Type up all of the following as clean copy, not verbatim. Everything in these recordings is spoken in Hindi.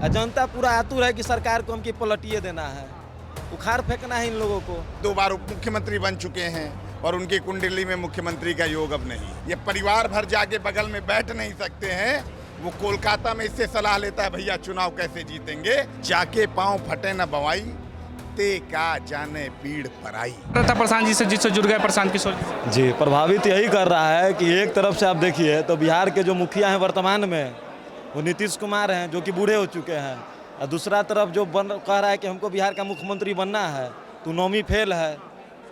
जनता पूरा आतुर है कि सरकार को हमकी पलटिए देना है, उखाड़ फेंकना है इन लोगों को। 2 बार उप मुख्यमंत्री बन चुके हैं और उनकी कुंडली में मुख्यमंत्री का योग अब नहीं। ये परिवार भर जाके बगल में बैठ नहीं सकते हैं। वो कोलकाता में इससे सलाह लेता है, भैया चुनाव कैसे जीतेंगे, जाके पांव फटे न बवाई, ते का जाने पीड़ पराई। प्रशांत जी से जिससे जुड़ गए प्रशांत किशोर जी, प्रभावित यही कर रहा है कि एक तरफ से आप देखिए तो बिहार के जो मुखिया हैं वर्तमान में वो नीतीश कुमार हैं, जो कि बूढ़े हो चुके हैं, और दूसरा तरफ जो कह रहा है कि हमको बिहार का मुख्यमंत्री बनना है तो नौवीं फेल है,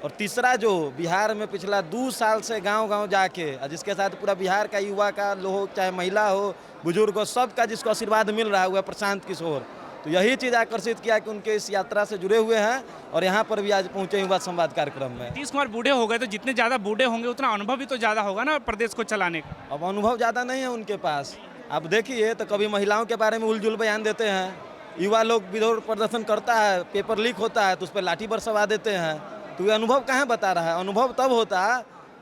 और तीसरा जो बिहार में पिछला 2 साल से गांव-गांव जाके जिसके साथ पूरा बिहार का युवा का लोग, चाहे महिला हो बुजुर्ग हो, सबका जिसको आशीर्वाद मिल रहा है वह प्रशांत किशोर। तो यही चीज़ आकर्षित किया कि उनके इस यात्रा से जुड़े हुए हैं और यहाँ पर भी आज पहुँचे युवा संवाद कार्यक्रम में। नीतीश कुमार बूढ़े हो गए तो जितने ज़्यादा बूढ़े होंगे उतना अनुभव भी तो ज़्यादा होगा ना प्रदेश को चलाने का। अब अनुभव ज़्यादा नहीं है उनके पास। आप देखिए तो कभी महिलाओं के बारे में उलझुल बयान देते हैं, युवा लोग विरोध प्रदर्शन करता है, पेपर लीक होता है तो उस पर लाठी बरसवा देते हैं। तो ये अनुभव कहाँ बता रहा है? अनुभव तब होता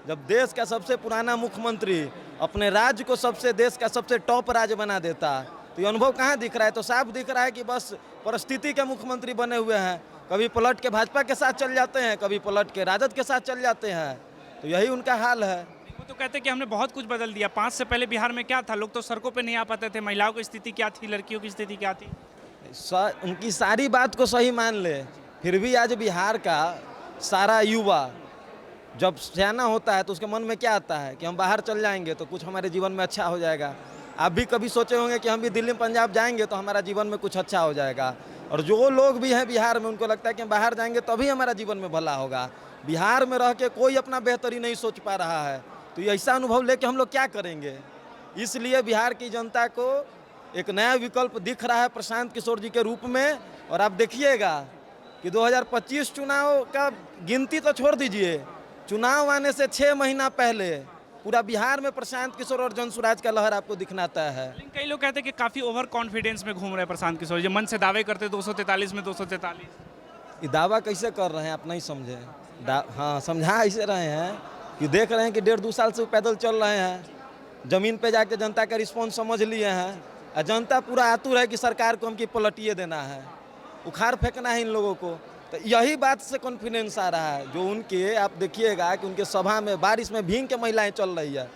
जब देश का सबसे पुराना मुख्यमंत्री अपने राज्य को देश का सबसे टॉप राज्य बना देता। तो ये अनुभव कहाँ दिख रहा है? तो साफ दिख रहा है कि बस परिस्थिति के मुख्यमंत्री बने हुए हैं। कभी पलट के भाजपा के साथ चल जाते हैं, कभी पलट के राजद के साथ चल जाते हैं। तो यही उनका हाल है। वो तो कहते हैं कि हमने बहुत कुछ बदल दिया। 5 से पहले बिहार में क्या था? लोग तो सड़कों पे नहीं आ पाते थे। महिलाओं की स्थिति क्या थी, लड़कियों की स्थिति क्या थी? उनकी सारी बात को सही मान ले, फिर भी आज बिहार का सारा युवा जब सियाना होता है तो उसके मन में क्या आता है कि हम बाहर चल जाएंगे तो कुछ हमारे जीवन में अच्छा हो जाएगा। आप भी कभी सोचे होंगे कि हम भी दिल्ली पंजाब जाएंगे तो हमारा जीवन में कुछ अच्छा हो जाएगा। और जो लोग भी हैं बिहार में उनको लगता है कि हम बाहर जाएंगे तभी हमारा जीवन में भला होगा। बिहार में रह के कोई अपना बेहतरी नहीं सोच पा रहा है। तो ऐसा अनुभव लेके हम लोग क्या करेंगे? इसलिए बिहार की जनता को एक नया विकल्प दिख रहा है प्रशांत किशोर जी के रूप में। और आप देखिएगा कि 2025 चुनाव का गिनती तो छोड़ दीजिए, चुनाव आने से 6 महीना पहले पूरा बिहार में प्रशांत किशोर और जनसुराज का लहर आपको दिखनाता है। लेकिन कई लोग कहते हैं कि काफ़ी ओवर कॉन्फिडेंस में घूम रहे हैं प्रशांत किशोर जी, मन से दावे करते 243 में 243। ये दावा कैसे कर रहे हैं आप नहीं समझे? हाँ, समझा ऐसे रहे हैं कि देख रहे हैं कि 1.5-2 साल से वो पैदल चल रहे हैं, ज़मीन पे जाके जनता का रिस्पॉन्स समझ लिए हैं, और जनता पूरा आतुर है कि सरकार को हमकी पलटिए देना है, उखाड़ फेंकना है इन लोगों को। तो यही बात से कॉन्फिडेंस आ रहा है। जो उनके आप देखिएगा कि उनके सभा में बारिश में भींग के महिलाएं चल रही है,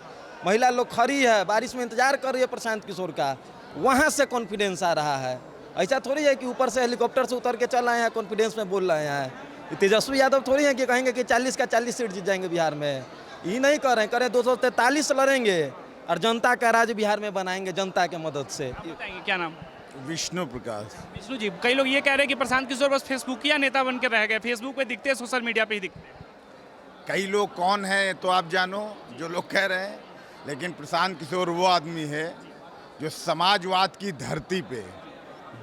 महिला लोग खड़ी है बारिश में इंतजार कर रही है प्रशांत किशोर का, वहाँ से कॉन्फिडेंस आ रहा है। ऐसा थोड़ी है कि ऊपर से हेलीकॉप्टर से उतर के चल रहे हैं कॉन्फिडेंस में बोल रहे हैं। तेजस्वी यादव थोड़ी है कि कहेंगे कि 40 का 40 सीट जीत जाएंगे बिहार में। ये नहीं कर रहे हैं, करें 243 लड़ेंगे और जनता का राज बिहार में बनाएंगे जनता के मदद से। क्या नाम? विष्णु प्रकाश। विष्णु जी, कई लोग ये कह रहे हैं कि प्रशांत किशोर बस फेसबुकिया नेता बन के रह गए, फेसबुक पे दिखते हैं, सोशल मीडिया पे ही दिखते हैं। कई लोग कौन है तो आप जानो जो लोग कह रहे हैं, लेकिन प्रशांत किशोर वो आदमी है जो समाजवाद की धरती पे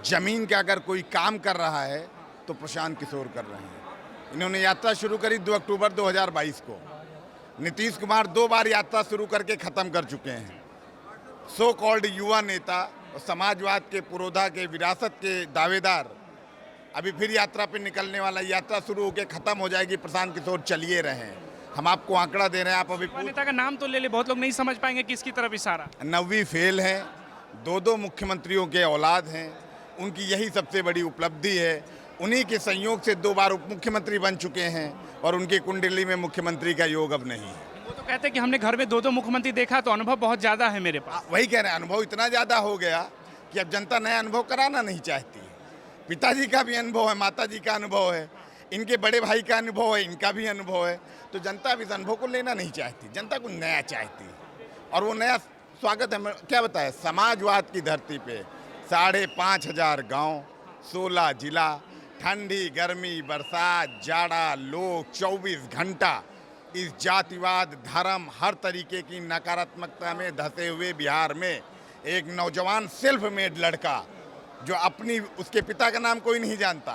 जमीन का अगर कोई काम कर रहा है तो प्रशांत किशोर कर रहे हैं। इन्होंने यात्रा शुरू करी 2 अक्टूबर 2022 को। नीतीश कुमार 2 बार यात्रा शुरू करके ख़त्म कर चुके हैं। सो कॉल्ड युवा नेता और समाजवाद के पुरोधा के विरासत के दावेदार अभी फिर यात्रा पे निकलने वाला। यात्रा शुरू होकर ख़त्म हो जाएगी, प्रशांत किशोर चलिए रहे हैं। हम आपको आंकड़ा दे रहे हैं, आप अभी नेता का नाम तो ले ले, बहुत लोग नहीं समझ पाएंगे किसकी तरफ इशारा। 9वीं फेल है, 2 मुख्यमंत्रियों के औलाद हैं, उनकी यही सबसे बड़ी उपलब्धि है। उन्हीं के संयोग से 2 बार उप मुख्यमंत्री बन चुके हैं और उनकी कुंडली में मुख्यमंत्री का योग अब नहीं है। वो तो कहते हैं कि हमने घर में 2 मुख्यमंत्री देखा तो अनुभव बहुत ज़्यादा है मेरे पास। वही कह रहे हैं, अनुभव इतना ज़्यादा हो गया कि अब जनता नया अनुभव कराना नहीं चाहती। पिताजी का भी अनुभव है, माताजी का अनुभव है, इनके बड़े भाई का अनुभव है, इनका भी अनुभव है। तो जनता अब इस अनुभव को लेना नहीं चाहती, जनता को नया चाहती है। और वो नया स्वागत है, क्या बताए, समाजवाद की धरती पे 5,500 गाँव, 16 जिला, ठंडी गर्मी बरसात जाड़ा लोग 24 घंटा इस जातिवाद धर्म हर तरीके की नकारात्मकता में धंसे हुए बिहार में एक नौजवान सेल्फ मेड लड़का जो अपनी उसके पिता का नाम कोई नहीं जानता,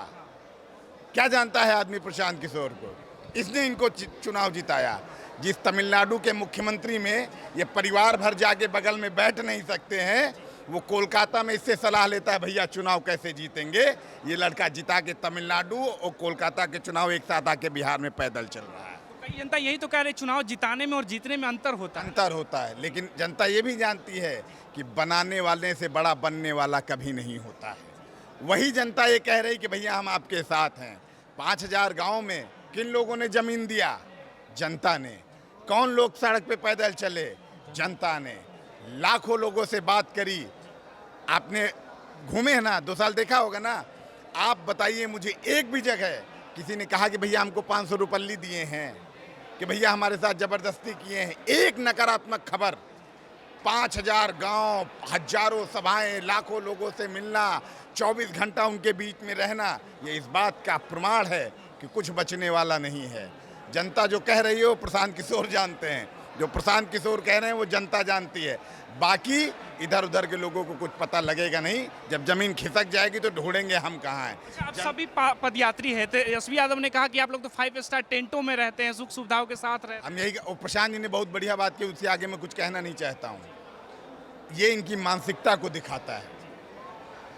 क्या जानता है आदमी प्रशांत किशोर को, इसने इनको चुनाव जिताया। जिस तमिलनाडु के मुख्यमंत्री में ये परिवार भर जाके बगल में बैठ नहीं सकते हैं, वो कोलकाता में इससे सलाह लेता है, भैया चुनाव कैसे जीतेंगे। ये लड़का जिता के तमिलनाडु और कोलकाता के चुनाव एक साथ आके बिहार में पैदल चल रहा है। कई जनता यही तो कह रही चुनाव जिताने में और जीतने में अंतर होता है। अंतर होता है, लेकिन जनता ये भी जानती है कि बनाने वाले से बड़ा बनने वाला कभी नहीं होता है। वही जनता ये कह रही कि भैया हम आपके साथ हैं। 5000 गांव में किन लोगों ने जमीन दिया? जनता ने। कौन लोग सड़क पे पैदल चले? जनता ने। लाखों लोगों से बात करी। आपने घूमे हैं ना, 2 साल देखा होगा ना। आप बताइए मुझे एक भी जगह किसी ने कहा कि भैया हमको 500 रुपये दिए हैं, कि भैया हमारे साथ जबरदस्ती किए हैं? एक नकारात्मक खबर। 5000 गांव, हजारों सभाएं, लाखों लोगों से मिलना, 24 घंटा उनके बीच में रहना, ये इस बात का प्रमाण है कि कुछ बचने वाला नहीं है। जनता जो कह रही है वो प्रशांत किशोर जानते हैं, जो प्रशांत किशोर कह रहे हैं वो जनता जानती है। बाकी इधर उधर के लोगों को कुछ पता लगेगा नहीं। जब जमीन खिसक जाएगी तो ढूंढेंगे हम कहाँ हैं। आप सभी पदयात्री है, तेजस्वी यादव ने कहा कि आप लोग तो 5 स्टार टेंटों में रहते हैं, सुख सुविधाओं के साथ रहते हैं। हम यही, प्रशांत जी ने बहुत बढ़िया बात की, उससे आगे मैं कुछ कहना नहीं चाहता हूँ। ये इनकी मानसिकता को दिखाता है।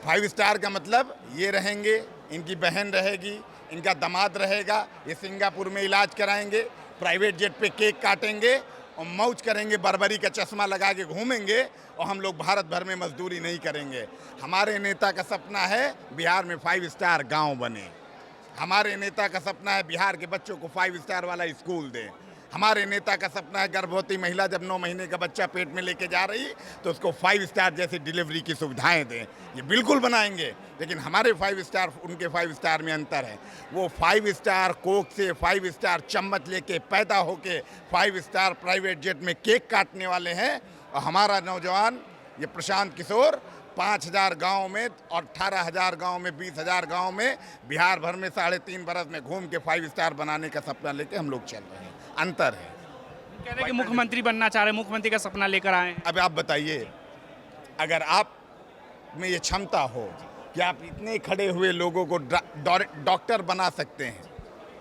5 स्टार का मतलब ये रहेंगे, इनकी बहन रहेगी, इनका दामाद रहेगा, ये सिंगापुर में इलाज कराएंगे, प्राइवेट जेट पे केक काटेंगे और मौज करेंगे, बर्बरी का चश्मा लगा के घूमेंगे, और हम लोग भारत भर में मजदूरी नहीं करेंगे। हमारे नेता का सपना है बिहार में 5 स्टार गांव बने। हमारे नेता का सपना है बिहार के बच्चों को 5 स्टार वाला स्कूल दें। हमारे नेता का सपना है गर्भवती महिला जब 9 महीने का बच्चा पेट में लेके जा रही तो उसको 5 स्टार जैसी डिलीवरी की सुविधाएं दें। ये बिल्कुल बनाएंगे, लेकिन हमारे 5 स्टार उनके 5 स्टार में अंतर है। वो 5 स्टार कोक से, 5 स्टार चम्मच लेके पैदा होके 5 स्टार प्राइवेट जेट में केक काटने वाले हैं। और हमारा नौजवान ये प्रशांत किशोर 5000 गाँव में और 18000 गाँव में, 20000 गाँव में, बिहार भर में 3.5 बरस में घूम के 5 स्टार बनाने का सपना लेके हम लोग चल रहे हैं। अंतर है। कह रहे हैं कि मुख्यमंत्री बनना चाह रहे हैं, मुख्यमंत्री का सपना लेकर आए हैं। अब आप बताइए, अगर आप में ये क्षमता हो कि आप इतने खड़े हुए लोगों को डॉक्टर बना सकते हैं,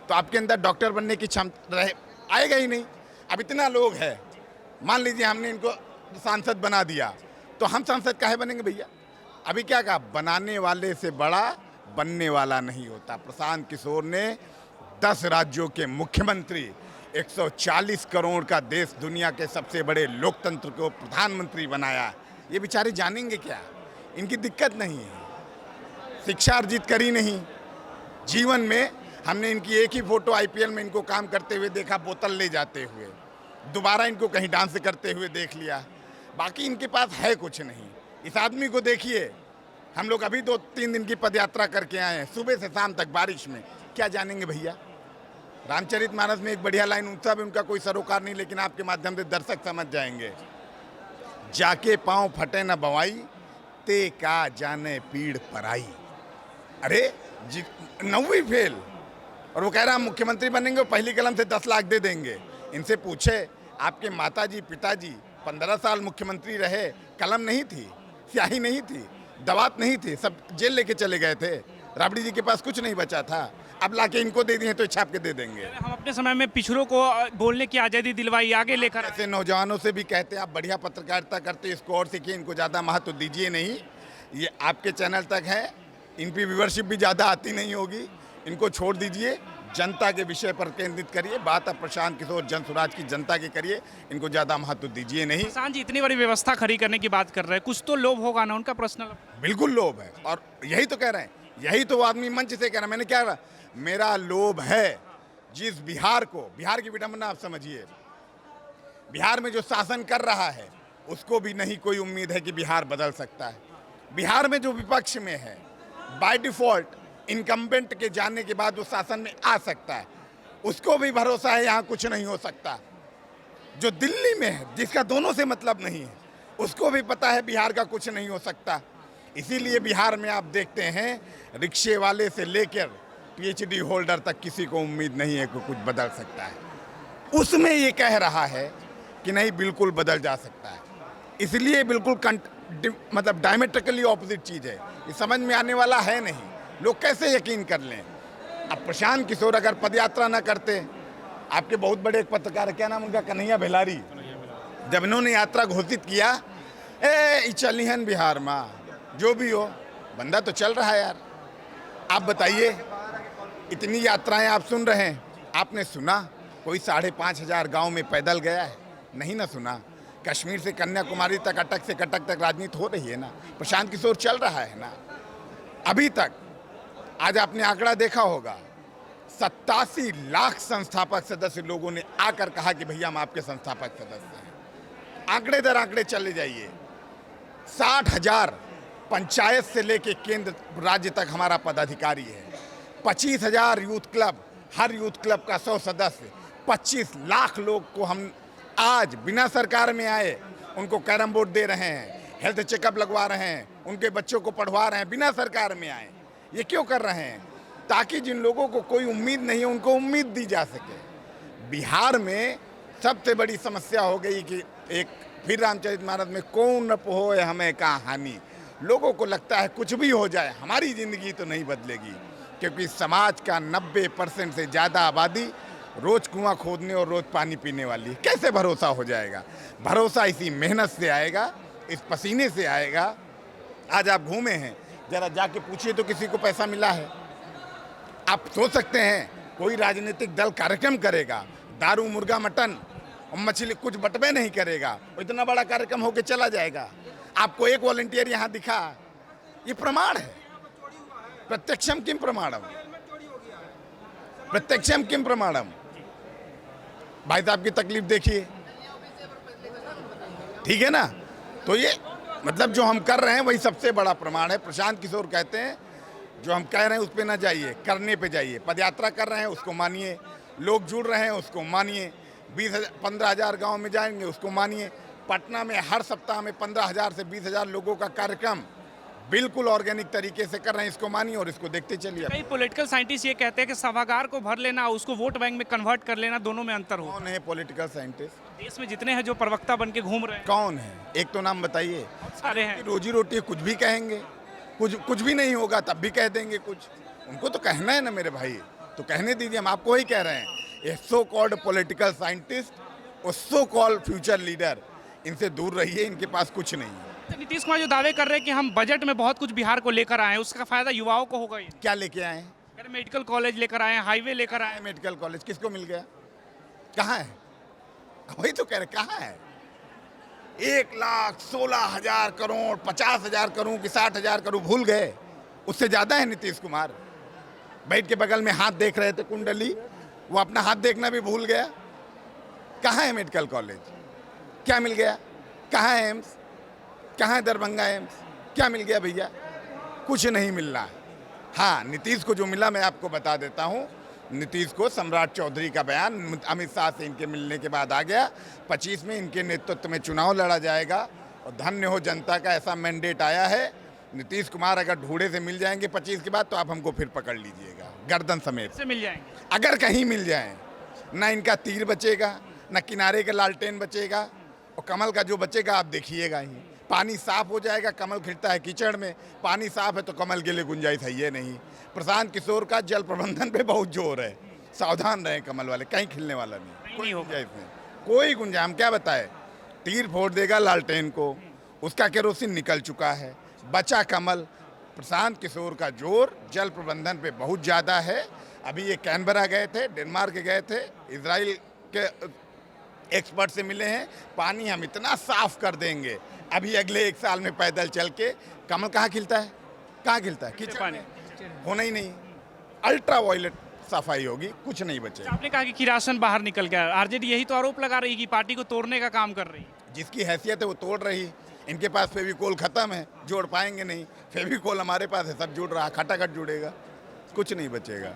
तो आपके अंदर डॉक्टर बनने की क्षमता आएगा ही नहीं। अब इतना लोग है, मान लीजिए हमने इनको सांसद बना दिया, तो हम सांसद काहे बनेंगे भैया? अभी क्या कहा, बनाने वाले से बड़ा बनने वाला नहीं होता। प्रशांत किशोर ने 10 राज्यों के मुख्यमंत्री, 140 करोड़ का देश, दुनिया के सबसे बड़े लोकतंत्र को प्रधानमंत्री बनाया। ये बेचारे जानेंगे क्या? इनकी दिक्कत नहीं है, शिक्षा अर्जित करी नहीं। जीवन में हमने इनकी एक ही फोटो IPL में इनको काम करते हुए देखा, बोतल ले जाते हुए। दोबारा इनको कहीं डांस करते हुए देख लिया। बाकी इनके पास है कुछ नहीं। इस आदमी को देखिए, हम लोग अभी 2-3 दिन की पदयात्रा करके आए हैं, सुबह से शाम तक बारिश में। क्या जानेंगे भैया? रामचरितमानस में एक बढ़िया लाइन, उनका भी उनका कोई सरोकार नहीं, लेकिन आपके माध्यम से दर्शक समझ जाएंगे। जाके पांव फटे न बवाई, ते का जाने पीड़ पराई। अरे 9वीं फेल, और वो कह रहा हम मुख्यमंत्री बनेंगे, पहली कलम से 10 लाख दे देंगे। इनसे पूछे, आपके माताजी पिताजी 15 साल मुख्यमंत्री रहे, कलम नहीं थी, स्याही नहीं थी, दवात नहीं थी, सब जेल लेके चले गए थे। राबड़ी जी के पास कुछ नहीं बचा था। अब लाके इनको दे दिए तो छाप के दे देंगे। हम अपने समय में पिछड़ों को बोलने की आज़ादी दिलवाई, आगे लेकर ऐसे नौजवानों से भी कहते हैं आप बढ़िया पत्रकारिता करते, इसको और सीखिए, इनको ज़्यादा महत्व दीजिए नहीं। ये आपके चैनल तक है, इन पर व्यूअरशिप भी ज़्यादा आती नहीं होगी, इनको छोड़ दीजिए। जनता के विषय पर केंद्रित करिए। बात अब प्रशांत किशोर जन स्वराज की जनता की करिए, इनको ज़्यादा महत्व दीजिए नहीं। प्रशांत जी इतनी बड़ी व्यवस्था खड़ी करने की बात कर रहे हैं, कुछ तो लोभ होगा ना उनका पर्सनल? बिल्कुल लोभ है, और यही तो कह रहे हैं, यही तो वो आदमी मंच से कह रहा है। मैंने क्या कहा, मेरा लोभ है जिस बिहार को, बिहार की विडंबना आप समझिए, बिहार में जो शासन कर रहा है उसको भी नहीं कोई उम्मीद है कि बिहार बदल सकता है। बिहार में जो विपक्ष में है, बाय डिफॉल्ट इनकम्बेंट के जाने के बाद वो शासन में आ सकता है, उसको भी भरोसा है यहाँ कुछ नहीं हो सकता। जो दिल्ली में है, जिसका दोनों से मतलब नहीं है, उसको भी पता है बिहार का कुछ नहीं हो सकता। इसीलिए बिहार में आप देखते हैं, रिक्शे वाले से लेकर PhD होल्डर तक किसी को उम्मीद नहीं है कि कुछ बदल सकता है। उसमें ये कह रहा है कि नहीं, बिल्कुल बदल जा सकता है। इसलिए बिल्कुल मतलब डायमेट्रिकली ऑपोजिट चीज़ है, ये समझ में आने वाला है नहीं। लोग कैसे यकीन कर लें? अब प्रशांत किशोर अगर पदयात्रा ना करते, आपके बहुत बड़े एक पत्रकार, क्या नाम उनका, कन्हैया भेलारी, जब इन्होंने यात्रा घोषित किया, चलिहन बिहार में, जो भी हो, बंदा तो चल रहा है यार। आप बताइए, इतनी यात्राएं आप सुन रहे हैं, आपने सुना कोई 5,500 गांव में पैदल गया है? नहीं ना सुना। कश्मीर से कन्याकुमारी तक, अटक से कटक तक राजनीति हो रही है ना, प्रशांत किशोर चल रहा है ना। अभी तक आज आपने आंकड़ा देखा होगा, 87 लाख संस्थापक सदस्य लोगों ने आकर कहा कि भैया हम आपके संस्थापक सदस्य हैं। आंकड़े दर आंकड़े चले जाइए, 60,000 पंचायत से लेके केंद्र राज्य तक हमारा पदाधिकारी है, 25,000 यूथ क्लब, हर यूथ क्लब का 100 सदस्य, 25 लाख लोग को हम आज बिना सरकार में आए उनको कैरम बोर्ड दे रहे हैं, हेल्थ चेकअप लगवा रहे हैं, उनके बच्चों को पढ़वा रहे हैं बिना सरकार में आए। ये क्यों कर रहे हैं? ताकि जिन लोगों को कोई उम्मीद नहीं है उनको उम्मीद दी जा सके। बिहार में सबसे बड़ी समस्या हो गई कि एक फिर रामचरितमानस में कौन न पोए हमें कहानी। लोगों को लगता है कुछ भी हो जाए हमारी ज़िंदगी तो नहीं बदलेगी, क्योंकि समाज का 90% से ज़्यादा आबादी रोज़ कुआं खोदने और रोज़ पानी पीने वाली है। कैसे भरोसा हो जाएगा? भरोसा इसी मेहनत से आएगा, इस पसीने से आएगा। आज आप घूमे हैं, जरा जाके पूछिए तो किसी को पैसा मिला है? आप सोच सकते हैं कोई राजनीतिक दल कार्यक्रम करेगा, दारू मुर्गा मटन और मछली कुछ बटवे नहीं करेगा, इतना बड़ा कार्यक्रम होके चला जाएगा। आपको एक वॉलंटियर यहाँ दिखा, ये प्रमाण है। प्रत्यक्षम किम प्रमाणम, प्रत्यक्षम किम प्रमाणम। भाई साहब की तकलीफ देखिए, ठीक है ना। तो ये मतलब जो हम कर रहे हैं वही सबसे बड़ा प्रमाण है। प्रशांत किशोर कहते हैं जो हम कह रहे हैं उस पे ना जाइए, करने पे जाइए। पदयात्रा कर रहे हैं उसको मानिए, लोग जुड़ रहे हैं उसको मानिए, 15,000 गांव में जाएंगे उसको मानिए। पटना में हर सप्ताह में 15,000 से 20,000 लोगों का कार्यक्रम बिल्कुल ऑर्गेनिक तरीके से कर रहे हैं, इसको मानिए और इसको देखते चलिए। कई पॉलिटिकल साइंटिस्ट ये कहते हैं कि सभागार को भर लेना, उसको वोट बैंक में कन्वर्ट कर लेना, दोनों में अंतर हो। कौन है पॉलिटिकल साइंटिस्ट? देश में जितने हैं जो प्रवक्ता बन के घूम रहे हैं, कौन है? एक तो नाम बताइए। सारे हैं। रोजी रोटी कुछ भी कहेंगे, कुछ भी नहीं होगा तब भी कह देंगे कुछ। उनको तो कहना है ना मेरे भाई, तो कहने दीजिए। हम आपको ही कह रहे हैं, ये सो कॉल्ड पॉलिटिकल साइंटिस्ट और सो कॉल्ड फ्यूचर लीडर, इनसे दूर रहिए, इनके पास कुछ नहीं है। नीतीश कुमार जो दावे कर रहे हैं कि हम बजट में बहुत कुछ बिहार को लेकर आए हैं, उसका फायदा युवाओं को होगा। ये क्या लेके आए हैं? मेडिकल कॉलेज लेकर आए हैं, हाईवे लेकर आए हैं। मेडिकल कॉलेज किसको मिल गया? कहाँ है? वही तो कह रहे, कहाँ है? 1,16,000 करोड़, 50,000 करोड़ कि 60,000 करोड़ भूल गए? उससे ज्यादा है नीतीश कुमार। बैठ के बगल में हाथ देख रहे थे कुंडली, वो अपना हाथ देखना भी भूल गया। कहाँ है मेडिकल कॉलेज? क्या मिल गया? कहाँ है एम्स? कहाँ है दरभंगा एम्स? क्या मिल गया भैया? कुछ नहीं मिल रहा। हाँ, नीतीश को जो मिला मैं आपको बता देता हूँ। नीतीश को सम्राट चौधरी का बयान अमित शाह से इनके मिलने के बाद आ गया। 25 में इनके नेतृत्व में चुनाव लड़ा जाएगा और धन्य हो जनता का ऐसा मैंडेट आया है। नीतीश कुमार अगर ढूढ़े से मिल जाएंगे 25 के बाद तो आप हमको फिर पकड़ लीजिएगा गर्दन समेत। से मिल जाएंगे अगर कहीं मिल जाए, ना इनका तीर बचेगा, ना किनारे का लालटेन बचेगा, और कमल का जो बचेगा आप देखिएगा ही। पानी साफ हो जाएगा, कमल खिलता है कीचड़ में, पानी साफ है तो कमल के लिए गुंजाइश है ये नहीं। प्रशांत किशोर का जल प्रबंधन पे बहुत जोर है, सावधान रहें कमल वाले, कहीं खिलने वाला नहीं, कोई गुंजाइश नहीं, कोई गुंजाइश। हम क्या बताए, तीर फोड़ देगा लालटेन को, उसका केरोसिन निकल चुका है, बचा कमल। प्रशांत किशोर का जोर जल प्रबंधन पे बहुत ज़्यादा है। अभी ये कैनबरा गए थे, डेनमार्क गए थे, इजराइल के एक्सपर्ट से मिले हैं। पानी हम इतना साफ कर देंगे अभी अगले 1 साल में पैदल चल के। कमल कहाँ खिलता है? कहाँ खिलता है? कीचड़ में होना ही नहीं। अल्ट्रा वायलेट सफाई होगी, कुछ नहीं बचेगा। आपने कहा कि किरासन बाहर निकल गया, आरजेडी यही तो आरोप लगा रही है कि पार्टी को तोड़ने का काम कर रही है। जिसकी हैसियत है वो तोड़ रही। इनके पास फेविकोल खत्म है, जोड़ पाएंगे नहीं। फेविकोल हमारे पास है, सब जुड़ रहा, खटाखट जुड़ेगा, कुछ नहीं बचेगा।